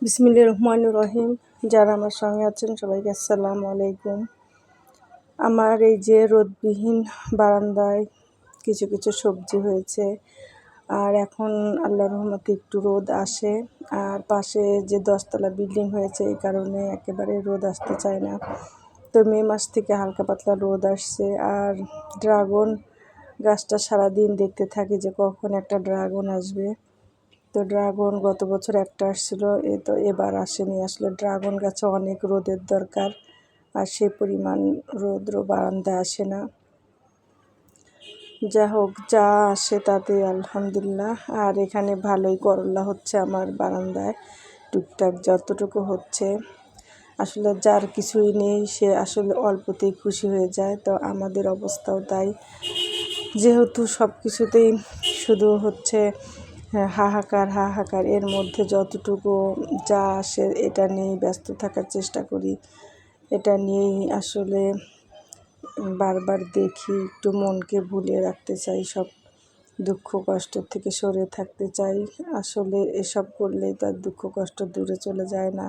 বিসমিল্লাহির রহমানির রহিম। যারা আমার সঙ্গে আছেন সবাইকে আসসালামু আলাইকুম। আমার এই যে রোদবিহীন বারান্দায় কিছু কিছু সবজি হয়েছে, আর এখন আল্লাহর রহমতে একটু রোদ আসে। আর পাশে যে 10তলা বিল্ডিং হয়েছে এই কারণে একেবারে রোদ আসতে চায় না। তো মে মাস থেকে হালকা পাতলা রোদ আসছে। আর ড্রাগন গাছটা সারাদিন দেখতে থাকি যে কখন একটা ড্রাগন আসবে। তো ড্রাগন গত বছর একটা আসছিল, তো এবার আসেনি। আসলে ড্রাগন গাছে অনেক রোদের দরকার, আর সেই পরিমাণ রৌদ্র বারান্দায় আসে না। যা হোক, যা আসে তাতে আলহামদুলিল্লাহ। আর এখানে ভালোই করলা হচ্ছে আমার বারান্দায়, টুকটাক যতটুকু হচ্ছে। আসলে যার কিছুই নেই সে আসলে অল্পতেই খুশি হয়ে যায়, তো আমাদের অবস্থাও তাই। যেহেতু সব কিছুতেই শুধু হচ্ছে হাহাকার, এর মধ্যে যতটুকু যা আসে এটা নিয়েই ব্যস্ত থাকার চেষ্টা করি। এটা নিয়েই আসলে বারবার দেখি, একটু মনকে ভুলিয়ে রাখতে চাই, সব দুঃখ কষ্ট থেকে সরে থাকতে চাই। আসলে এসব করলেই তার দুঃখ কষ্ট দূরে চলে যায় না,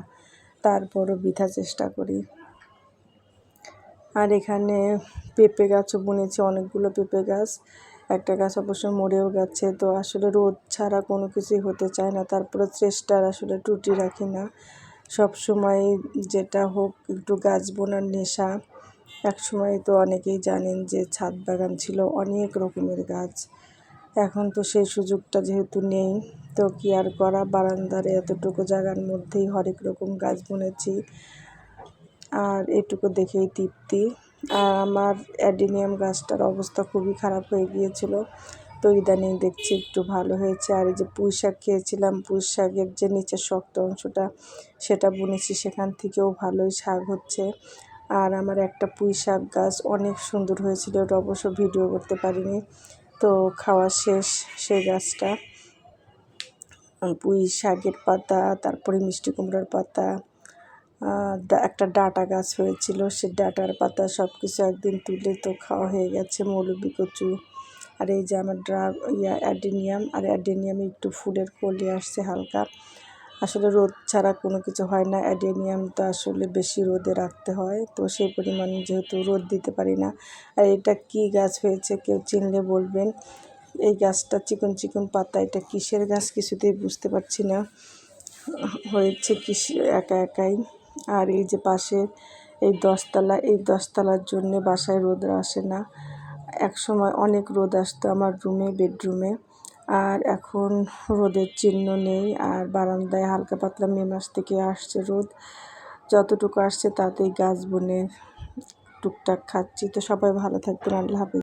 তারপরও বৃথা চেষ্টা করি। আর এখানে পেঁপে গাছও বুনেছি, অনেকগুলো পেঁপে গাছ। একটা গাছ অবশ্য মরেও গেছে। তো আসলে রোদ ছাড়া কোনো কিছুই হতে চায় না, তারপরে চেষ্টার আসলে ত্রুটি রাখি না। সব সময় যেটা হোক একটু গাছ বোনার নেশা। এক সময় তো অনেকেই জানেন যে ছাদ বাগান ছিল, অনেক রকমের গাছ। এখন তো সেই সুযোগটা যেহেতু নেই, তো কি আর করা, বারান্দার এতটুকু জায়গার মধ্যেই হরেক রকম গাছ বুনেছি। আর এটুকু দেখেই তৃপ্তি। আর আমার অ্যাডেনিয়াম গাছটার অবস্থা খুবই খারাপ হয়ে গিয়েছিল, তো ইদানিং দেখছি একটু ভালো হয়েছে। আর এই যে পুঁই শাক খেয়েছিলাম, পুঁই শাকের যে নিচের শক্ত অংশটা সেটা বুনেছি, সেখান থেকেও ভালোই শাক হচ্ছে। আর আমার একটা পুঁই শাক গাছ অনেক সুন্দর হয়েছিল, ওটা অবশ্য ভিডিও করতে পারিনি। তো খাওয়া শেষ সেই গাছটা। পুঁই শাকের পাতা, তারপরে মিষ্টি কুমড়োর পাতা, একটা ডাঁটা গাছ হয়েছিল, সে ডাঁটার পাতা সব কিছু একদিন তুলে তো খাওয়া হয়ে গেছে। মৌলবি কচু, আর এই যে আমার অ্যাডেনিয়াম, আর অ্যাডেনিয়ামে একটু ফুলের কলি আসছে হালকা। আসলে রোদ ছাড়া কোনো কিছু হয় না, অ্যাডেনিয়াম তো আসলে বেশি রোদে রাখতে হয়, তো সেই পরিমাণে যেহেতু রোদ দিতে পারি না। আর এটা কি গাছ হয়েছে কেউ চিনলে বলবেন। এই গাছটা চিকন চিকন পাতা, এটা কিসের গাছ কিছুতেই বুঝতে পারছি না, হয়েছে কি একাই। আর এই যে পাশে এই 10তলার জন্যে বাসায় রোদ আসে না। এক সময় অনেক রোদ আসতো আমার বেডরুমে, আর এখন রোদের চিহ্ন নেই। আর বারান্দায় হালকা পাতলা মে মাস থেকে আসছে রোদ, যতটুকু আসছে তাতেই গাছ বনে টুকটাক খাচ্ছি। তো সবাই ভালো থাকবেন, আল্লাহ হাফেজ।